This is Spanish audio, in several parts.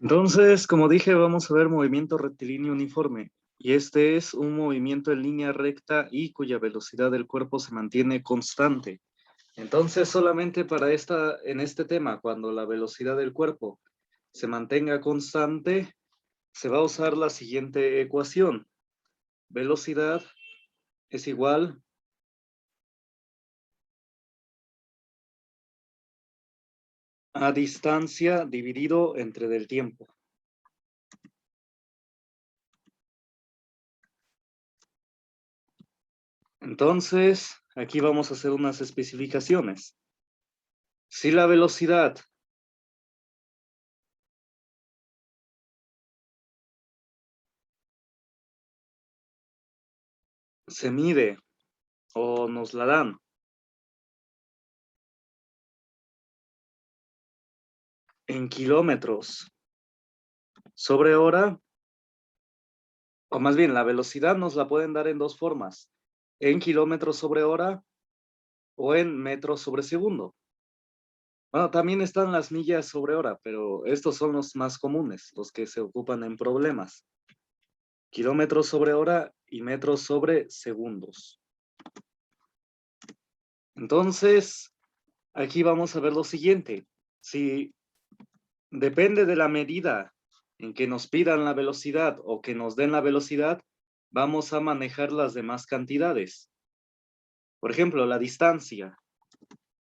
Entonces, como dije, vamos a ver movimiento rectilíneo uniforme. Y este es un movimiento en línea recta y cuya velocidad del cuerpo se mantiene constante. Entonces, solamente en este tema, cuando la velocidad del cuerpo se mantenga constante, se va a usar la siguiente ecuación. Velocidad es igual a distancia dividido entre del tiempo. Entonces, aquí vamos a hacer unas especificaciones. Si la velocidad se mide o nos la dan en kilómetros sobre hora, o más bien la velocidad nos la pueden dar en dos formas, en kilómetros sobre hora o en metros sobre segundo. Bueno, también están las millas sobre hora, pero estos son los más comunes, los que se ocupan en problemas. Kilómetros sobre hora y metros sobre segundos. Entonces, aquí vamos a ver lo siguiente. Si depende de la medida en que nos pidan la velocidad o que nos den la velocidad, vamos a manejar las demás cantidades. Por ejemplo, la distancia.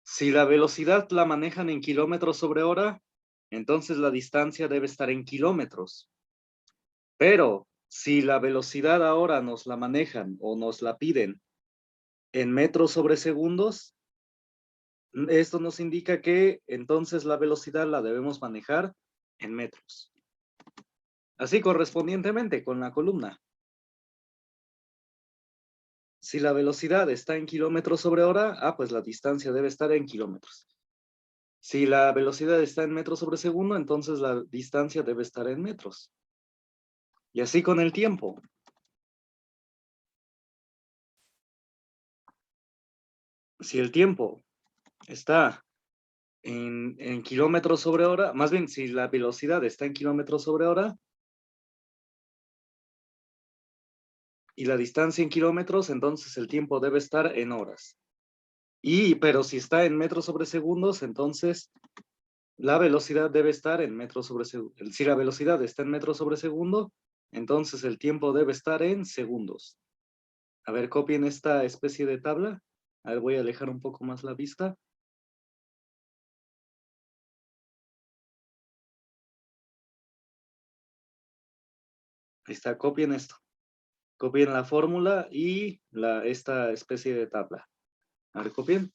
Si la velocidad la manejan en kilómetros sobre hora, entonces la distancia debe estar en kilómetros. Pero si la velocidad ahora nos la manejan o nos la piden en metros sobre segundos, esto nos indica que entonces la velocidad la debemos manejar en metros. Así correspondientemente con la columna. Si la velocidad está en kilómetros sobre hora, pues la distancia debe estar en kilómetros. Si la velocidad está en metros sobre segundo, entonces la distancia debe estar en metros. Y así con el tiempo. Si el tiempo está en kilómetros sobre hora, más bien si la velocidad está en kilómetros sobre hora y la distancia en kilómetros, entonces el tiempo debe estar en horas. Pero si está en metros sobre segundos, entonces la velocidad debe estar en metros sobre segundo. Si la velocidad está en metros sobre segundo, entonces el tiempo debe estar en segundos. A ver, copien esta especie de tabla. A ver, voy a alejar un poco más la vista. Ahí está, copien esto. Copien la fórmula y esta especie de tabla. A ver, copien.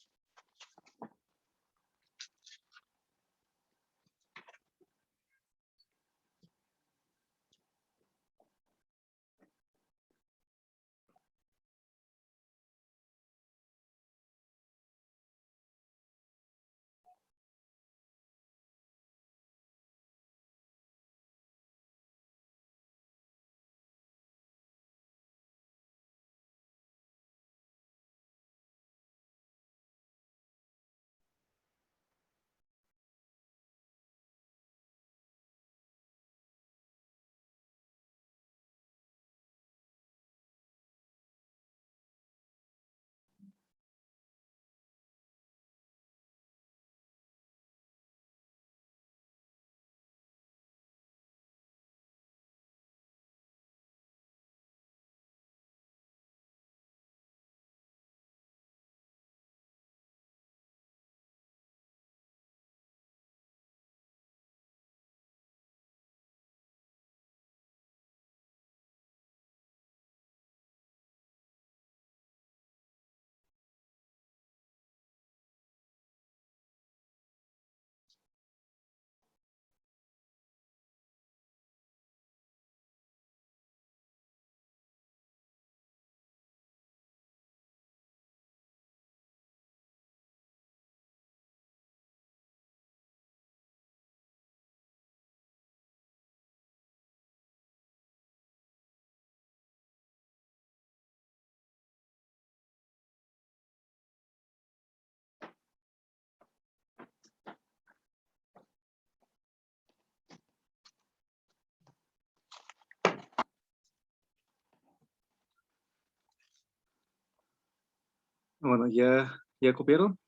Bueno, ¿ya copiaron?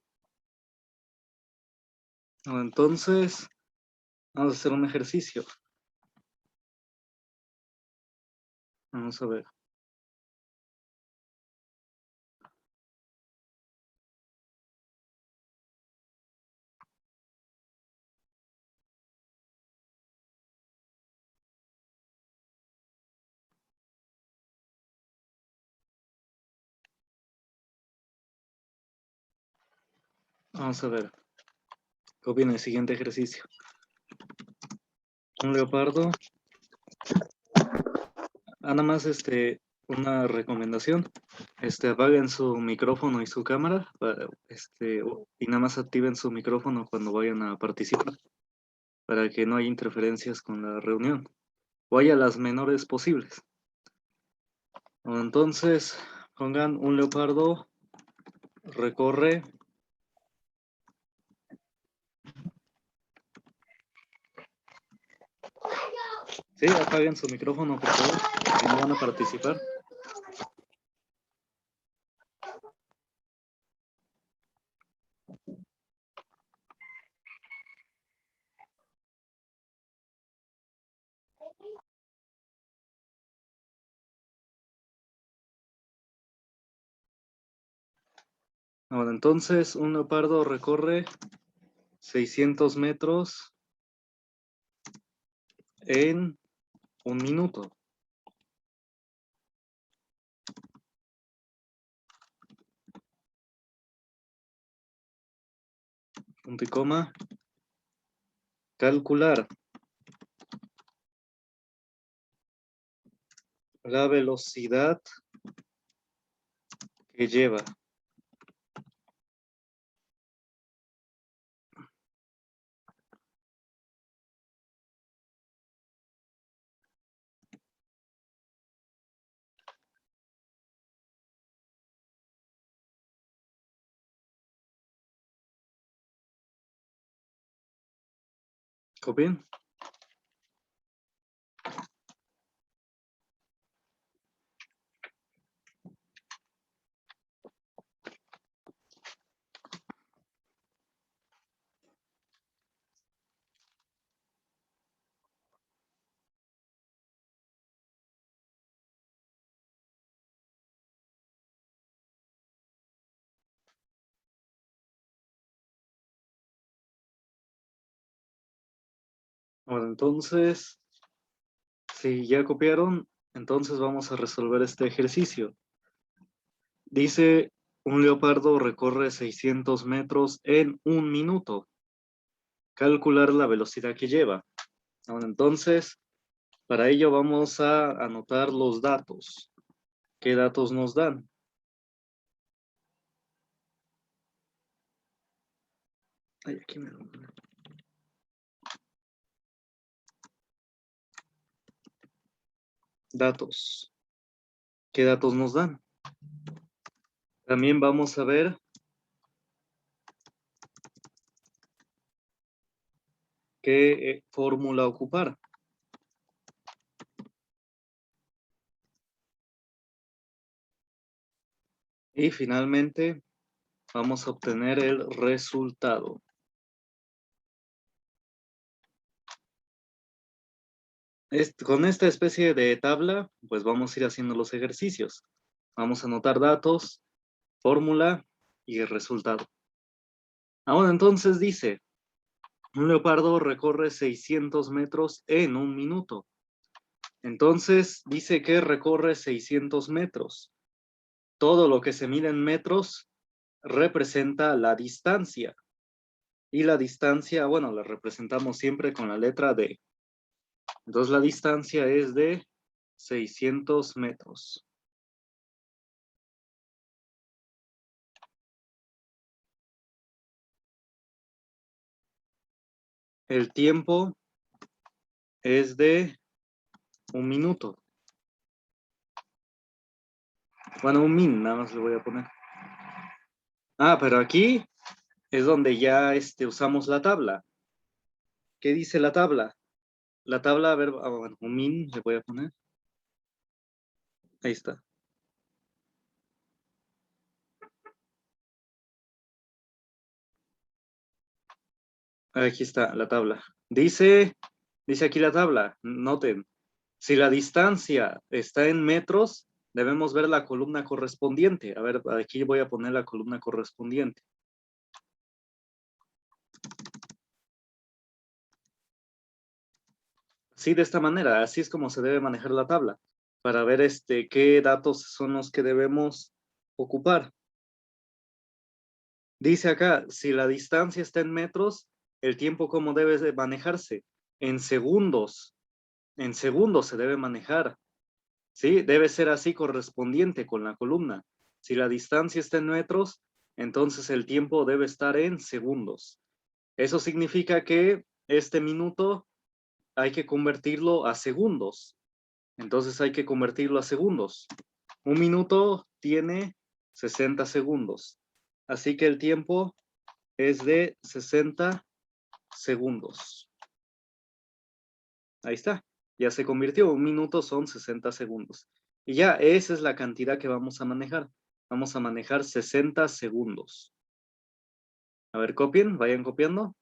Bueno, entonces, vamos a hacer un ejercicio. Vamos a ver. Vamos a ver. Copien el siguiente ejercicio. Un leopardo. Nada más una recomendación. Apaguen su micrófono y su cámara. Y nada más activen su micrófono cuando vayan a participar. Para que no haya interferencias con la reunión. O haya las menores posibles. Entonces, pongan un leopardo recorre. Sí, apaguen su micrófono, por favor, si no van a participar. Bueno, entonces, un leopardo recorre 600 metros en un minuto. Punto y coma. Calcular la velocidad que lleva. ¿Copien? Bueno, entonces, si ya copiaron, entonces vamos a resolver este ejercicio. Dice, un leopardo recorre 600 metros en un minuto. Calcular la velocidad que lleva. Bueno, entonces, para ello vamos a anotar los datos. ¿Qué datos nos dan? Ay, aquí me lo... Datos. ¿Qué datos nos dan? También vamos a ver qué fórmula ocupar. Y finalmente vamos a obtener el resultado. Con esta especie de tabla, pues vamos a ir haciendo los ejercicios. Vamos a anotar datos, fórmula y el resultado. Ahora entonces dice, un leopardo recorre 600 metros en un minuto. Entonces dice que recorre 600 metros. Todo lo que se mide en metros representa la distancia. Y la distancia, bueno, la representamos siempre con la letra D. Entonces la distancia es de 600 metros. El tiempo es de un minuto. Bueno, un min, nada más le voy a poner. Ah, pero aquí es donde ya usamos la tabla. ¿Qué dice la tabla? La tabla, a ver, bueno, un min le voy a poner. Ahí está. Aquí está la tabla. Dice aquí la tabla, noten, si la distancia está en metros, debemos ver la columna correspondiente. A ver, aquí voy a poner la columna correspondiente. Sí, de esta manera, así es como se debe manejar la tabla, para ver qué datos son los que debemos ocupar. Dice acá, si la distancia está en metros, el tiempo cómo debe de manejarse. En segundos. En segundos se debe manejar. ¿Sí? Debe ser así correspondiente con la columna. Si la distancia está en metros, entonces el tiempo debe estar en segundos. Eso significa que este minuto hay que convertirlo a segundos. Entonces hay que convertirlo a segundos. Un minuto tiene 60 segundos. Así que el tiempo es de 60 segundos. Ahí está. Ya se convirtió. Un minuto son 60 segundos. Y ya, esa es la cantidad que vamos a manejar. Vamos a manejar 60 segundos. A ver, copien, vayan copiando.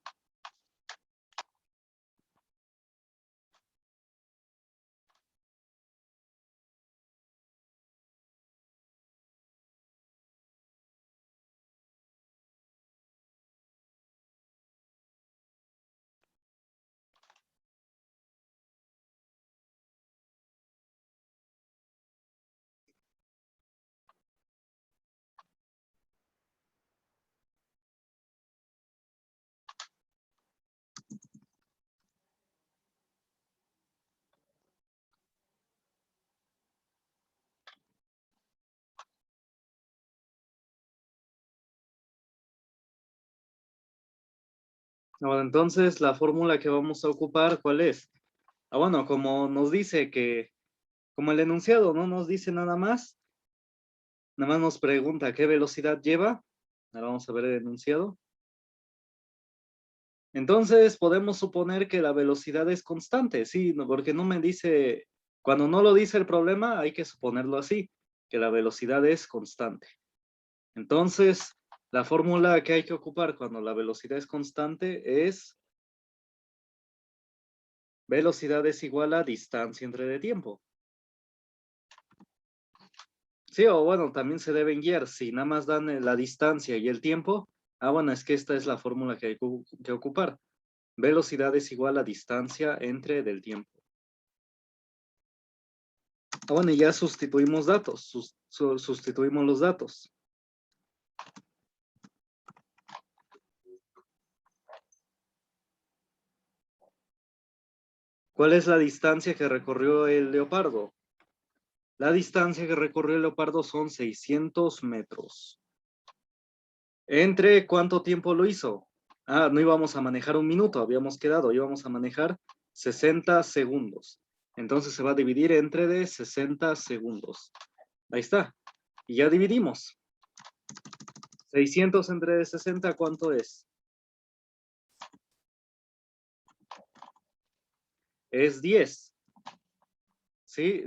Bueno, entonces la fórmula que vamos a ocupar, ¿cuál es? Bueno, como nos dice que, como el enunciado no nos dice nada más nos pregunta qué velocidad lleva. Ahora vamos a ver el enunciado. Entonces podemos suponer que la velocidad es constante, sí, porque no me dice, cuando no lo dice el problema, hay que suponerlo así, que la velocidad es constante. Entonces, la fórmula que hay que ocupar cuando la velocidad es constante es velocidad es igual a distancia entre de tiempo. Sí, o bueno, también se deben guiar, si nada más dan la distancia y el tiempo, bueno, es que esta es la fórmula que hay que ocupar. Velocidad es igual a distancia entre del tiempo. Bueno, y ya sustituimos datos, sustituimos los datos. ¿Cuál es la distancia que recorrió el leopardo? La distancia que recorrió el leopardo son 600 metros. ¿Entre cuánto tiempo lo hizo? No íbamos a manejar un minuto, habíamos quedado, íbamos a manejar 60 segundos. Entonces se va a dividir entre de 60 segundos. Ahí está. Y ya dividimos. 600 entre de 60, ¿cuánto es? Es 10. ¿Sí?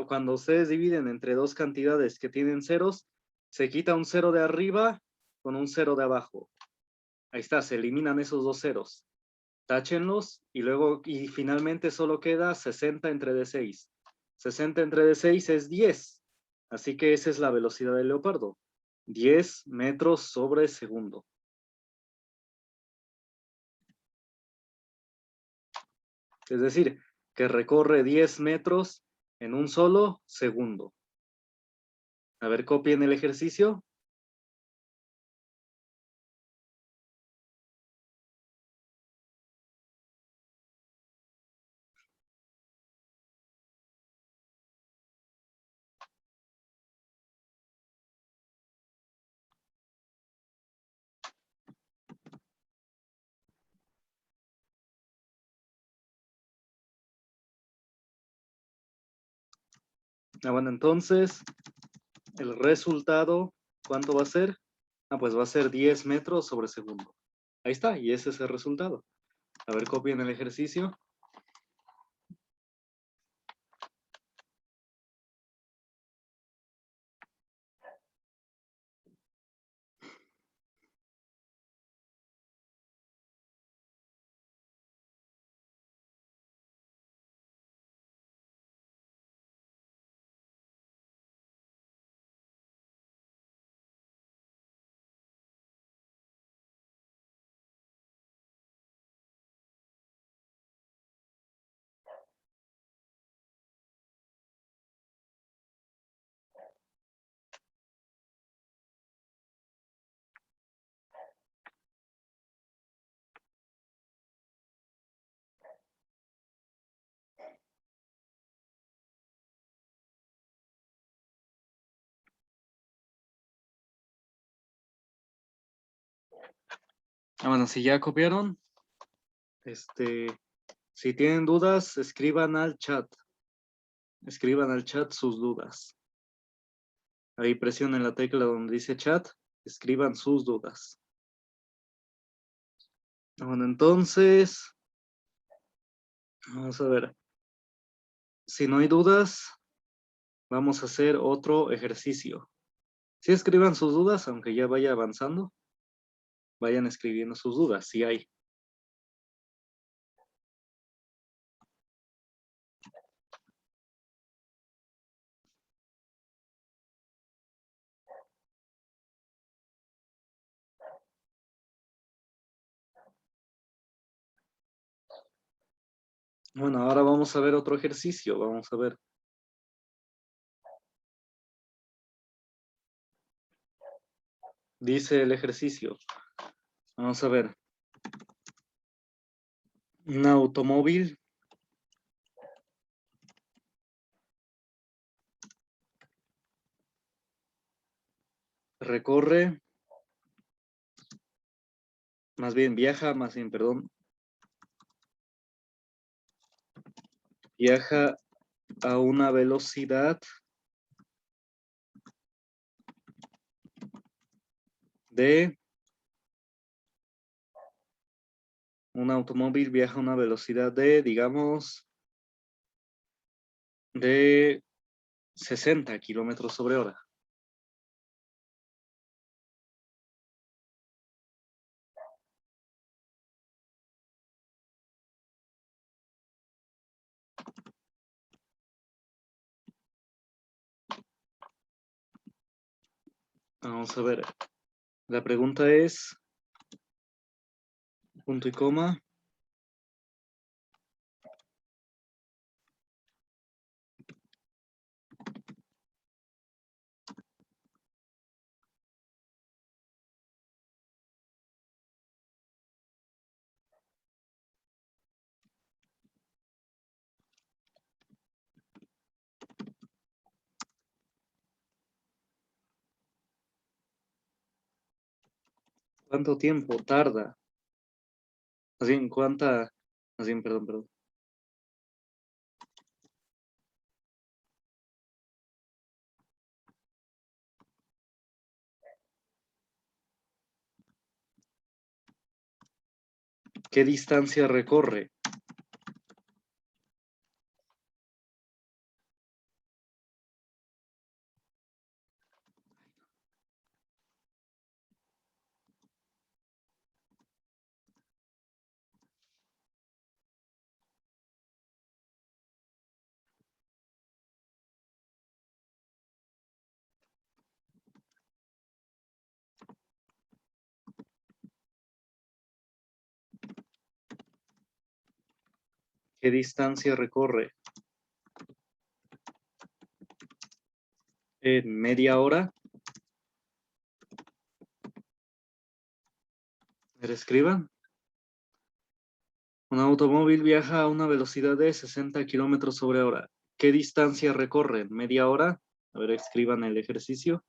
Cuando ustedes dividen entre dos cantidades que tienen ceros, se quita un cero de arriba con un cero de abajo. Ahí está, se eliminan esos dos ceros. Táchenlos y finalmente solo queda 60 entre de 6. 60 entre de 6 es 10. Así que esa es la velocidad del leopardo. 10 metros sobre segundo. Es decir, que recorre 10 metros en un solo segundo. A ver, copien el ejercicio. Bueno, entonces, el resultado, ¿cuánto va a ser? Pues va a ser 10 metros sobre segundo. Ahí está, y ese es el resultado. A ver, copien el ejercicio. Bueno, si ya copiaron, si tienen dudas, escriban al chat. Escriban al chat sus dudas. Ahí presionen la tecla donde dice chat, escriban sus dudas. Bueno, entonces, vamos a ver. Si no hay dudas, vamos a hacer otro ejercicio. Si escriban sus dudas, aunque ya vaya avanzando, vayan escribiendo sus dudas, si hay. Bueno, ahora vamos a ver otro ejercicio. Vamos a ver. Dice el ejercicio. Vamos a ver. Un automóvil recorre, viaja a una velocidad de, un automóvil viaja a una velocidad de, digamos, de 60 kilómetros sobre hora. Vamos a ver. La pregunta es, punto y coma, ¿cuánto tiempo tarda? Más bien, perdón. ¿Qué distancia recorre? ¿Qué distancia recorre? ¿En media hora? A ver, escriban. Un automóvil viaja a una velocidad de 60 kilómetros sobre hora. ¿Qué distancia recorre? ¿En media hora? A ver, escriban el ejercicio.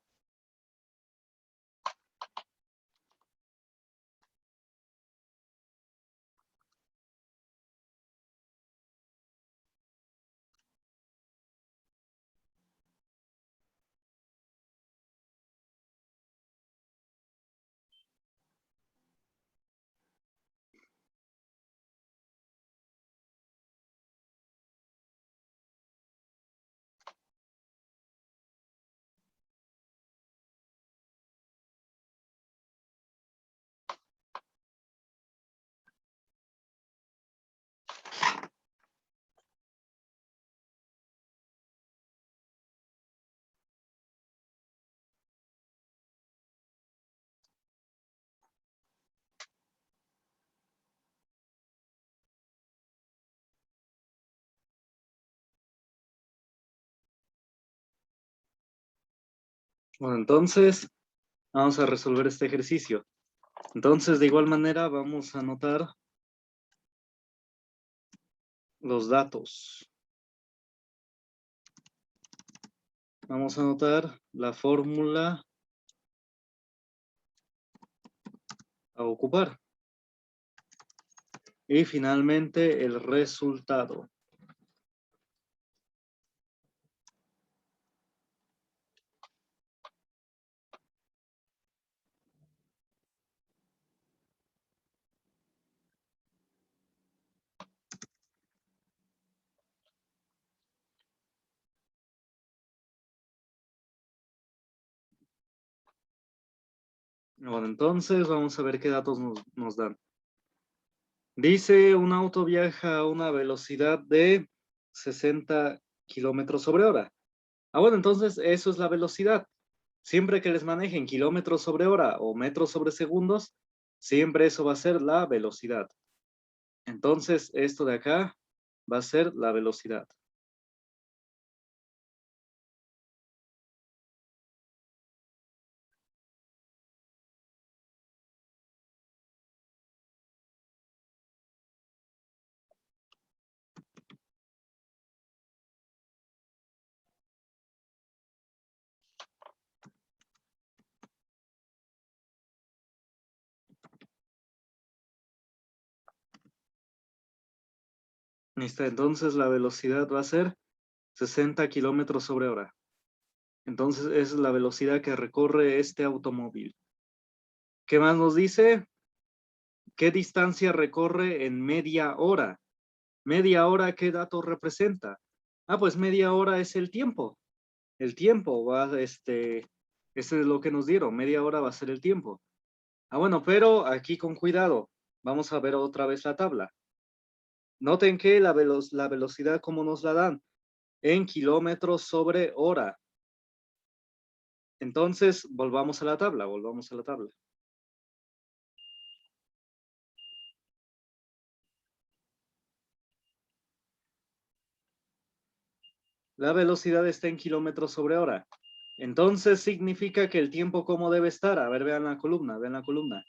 Bueno, entonces vamos a resolver este ejercicio. Entonces, de igual manera, vamos a anotar los datos. Vamos a anotar la fórmula a ocupar. Y finalmente el resultado. Bueno, entonces vamos a ver qué datos nos dan. Dice, un auto viaja a una velocidad de 60 kilómetros sobre hora. Ah, bueno, entonces eso es la velocidad. Siempre que les manejen kilómetros sobre hora o metros sobre segundos, siempre eso va a ser la velocidad. Entonces, esto de acá va a ser la velocidad. Listo, entonces la velocidad va a ser 60 kilómetros sobre hora. Entonces, esa es la velocidad que recorre este automóvil. ¿Qué más nos dice? ¿Qué distancia recorre en media hora? ¿Media hora qué dato representa? Ah, pues media hora es el tiempo. El tiempo va, ese es lo que nos dieron. Media hora va a ser el tiempo. Ah, bueno, pero aquí con cuidado. Vamos a ver otra vez la tabla. Noten que la velocidad, ¿cómo nos la dan? En kilómetros sobre hora. Entonces, volvamos a la tabla, volvamos a la tabla. La velocidad está en kilómetros sobre hora. Entonces significa que el tiempo, ¿cómo debe estar? A ver, vean la columna, vean la columna.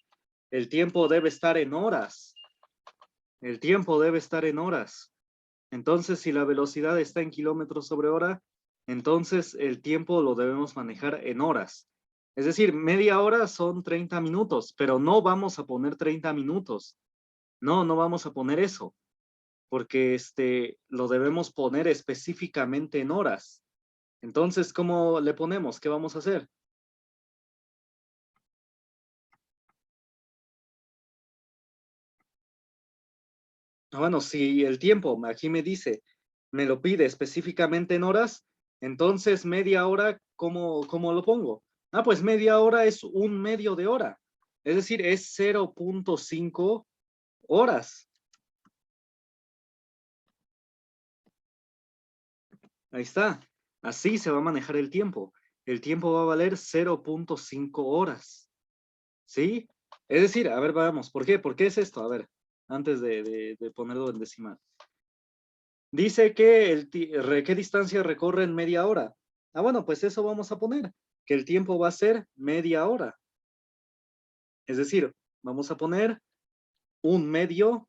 El tiempo debe estar en horas. El tiempo debe estar en horas. Entonces, si la velocidad está en kilómetros sobre hora, entonces el tiempo lo debemos manejar en horas. Es decir, media hora son 30 minutos, pero no vamos a poner 30 minutos. No, no vamos a poner eso, porque lo debemos poner específicamente en horas. Entonces, ¿cómo le ponemos? ¿Qué vamos a hacer? Bueno, si el tiempo aquí me dice, me lo pide específicamente en horas, entonces media hora, ¿cómo lo pongo? Ah, pues media hora es un medio de hora. Es decir, es 0.5 horas. Ahí está. Así se va a manejar el tiempo. El tiempo va a valer 0.5 horas. ¿Sí? Es decir, a ver, vamos, ¿por qué? ¿Por qué es esto? A ver, antes de ponerlo en decimal. Dice que ¿qué distancia recorre en media hora? Ah, bueno, pues eso vamos a poner, que el tiempo va a ser media hora. Es decir, vamos a poner un medio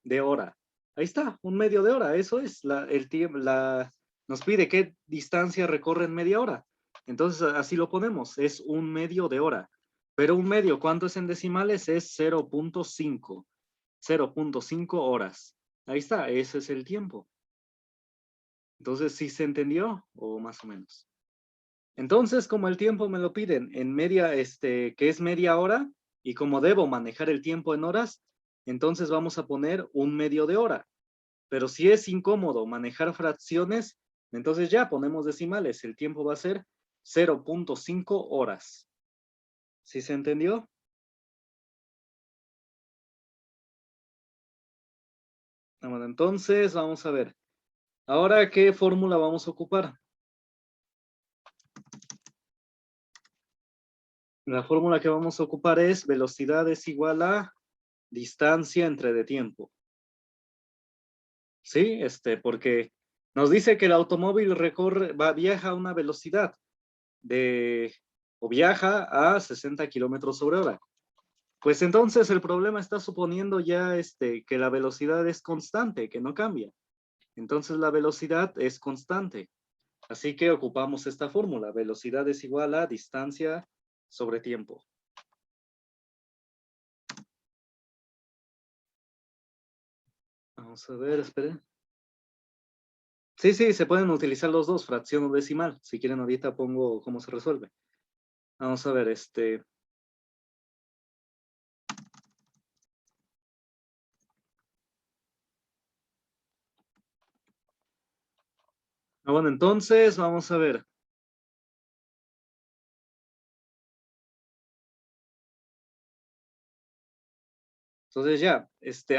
de hora. Ahí está, un medio de hora. Eso es el tiempo, nos pide qué distancia recorre en media hora. Entonces, así lo ponemos, es un medio de hora. Pero un medio, ¿cuánto es en decimales? Es 0.5. 0.5 horas. Ahí está, ese es el tiempo. Entonces, ¿sí se entendió o más o menos? Entonces, como el tiempo me lo piden en media, que es media hora, y como debo manejar el tiempo en horas, entonces vamos a poner un medio de hora. Pero si es incómodo manejar fracciones, entonces ya ponemos decimales. El tiempo va a ser 0.5 horas. ¿Sí se entendió? Bueno, entonces vamos a ver. Ahora, ¿qué fórmula vamos a ocupar? La fórmula que vamos a ocupar es velocidad es igual a distancia entre de tiempo. Sí, porque nos dice que el automóvil viaja a una velocidad de, o viaja a 60 kilómetros sobre hora. Pues entonces el problema está suponiendo ya que la velocidad es constante, que no cambia. Entonces la velocidad es constante. Así que ocupamos esta fórmula. Velocidad es igual a distancia sobre tiempo. Vamos a ver, esperen. Sí, sí, se pueden utilizar los dos, fracción o decimal. Si quieren, ahorita pongo cómo se resuelve. Vamos a ver, bueno, entonces, vamos a ver. Entonces ya,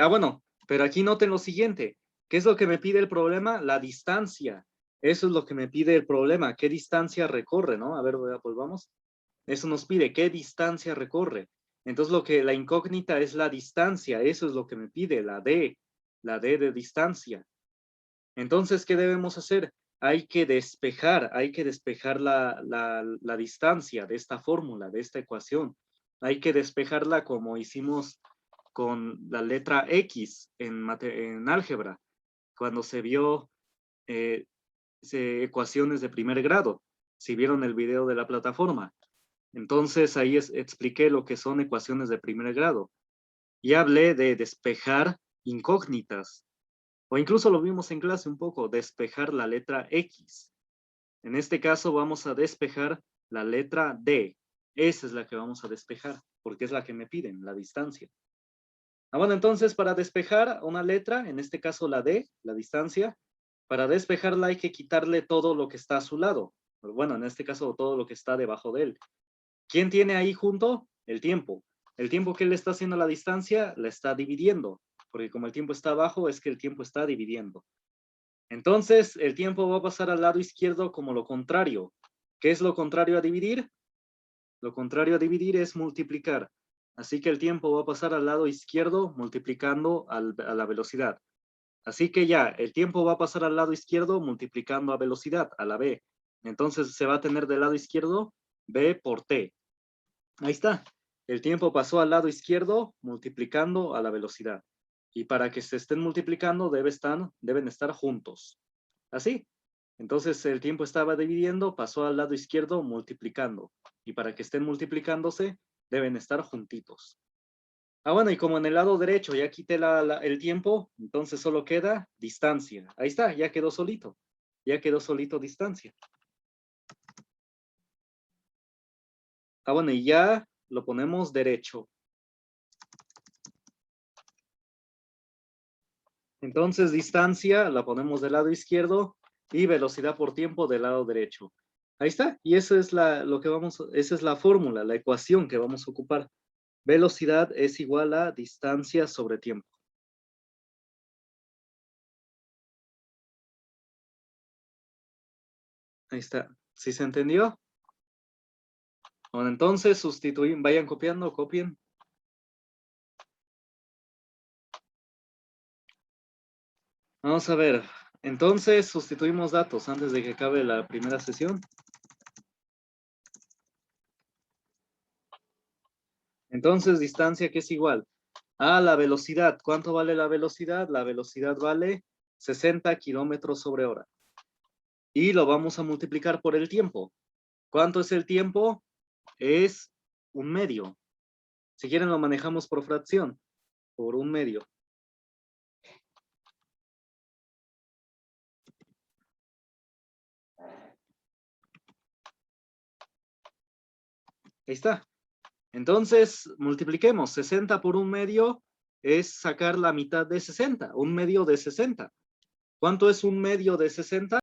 bueno, pero aquí noten lo siguiente. ¿Qué es lo que me pide el problema? La distancia. Eso es lo que me pide el problema. ¿Qué distancia recorre, no? A ver, volvamos. Eso nos pide, ¿qué distancia recorre? Entonces la incógnita es la distancia. Eso es lo que me pide, la D de distancia. Entonces, ¿qué debemos hacer? Hay que despejar la distancia de esta fórmula, de esta ecuación. Hay que despejarla como hicimos con la letra X en álgebra, cuando se vio ecuaciones de primer grado, si vieron el video de la plataforma. Entonces ahí expliqué lo que son ecuaciones de primer grado. Y hablé de despejar incógnitas, o incluso lo vimos en clase un poco, despejar la letra X. En este caso vamos a despejar la letra D. Esa es la que vamos a despejar, porque es la que me piden, la distancia. Bueno, entonces para despejar una letra, en este caso la D, la distancia, para despejarla hay que quitarle todo lo que está a su lado. Bueno, en este caso todo lo que está debajo de él. ¿Quién tiene ahí junto? El tiempo. El tiempo que él está haciendo a la distancia, la está dividiendo, porque como el tiempo está abajo, es que el tiempo está dividiendo. Entonces, el tiempo va a pasar al lado izquierdo como lo contrario. ¿Qué es lo contrario a dividir? Lo contrario a dividir es multiplicar. Así que el tiempo va a pasar al lado izquierdo multiplicando a la velocidad. Así que ya, el tiempo va a pasar al lado izquierdo multiplicando a velocidad, a la b. Entonces se va a tener del lado izquierdo b por t. Ahí está. El tiempo pasó al lado izquierdo multiplicando a la velocidad. Y para que se estén multiplicando deben estar juntos. Así. Entonces el tiempo estaba dividiendo, pasó al lado izquierdo multiplicando. Y para que estén multiplicándose, deben estar juntitos. Bueno, y como en el lado derecho ya quité el tiempo, entonces solo queda distancia. Ahí está, ya quedó solito. Ya quedó solito distancia. Bueno, y ya lo ponemos derecho. Entonces distancia la ponemos del lado izquierdo y velocidad por tiempo del lado derecho. Ahí está, y esa es esa es la fórmula, la ecuación que vamos a ocupar. Velocidad es igual a distancia sobre tiempo. Ahí está. ¿Sí se entendió? Bueno, entonces sustituyen, vayan copiando, copien. Vamos a ver. Entonces sustituimos datos antes de que acabe la primera sesión. Entonces distancia que es igual a la velocidad. ¿Cuánto vale la velocidad? La velocidad vale 60 kilómetros sobre hora. Y lo vamos a multiplicar por el tiempo. ¿Cuánto es el tiempo? Es un medio. Si quieren lo manejamos por fracción, por un medio. Ahí está. Entonces, multipliquemos. 60 por un medio es sacar la mitad de 60. Un medio de 60. ¿Cuánto es un medio de 60?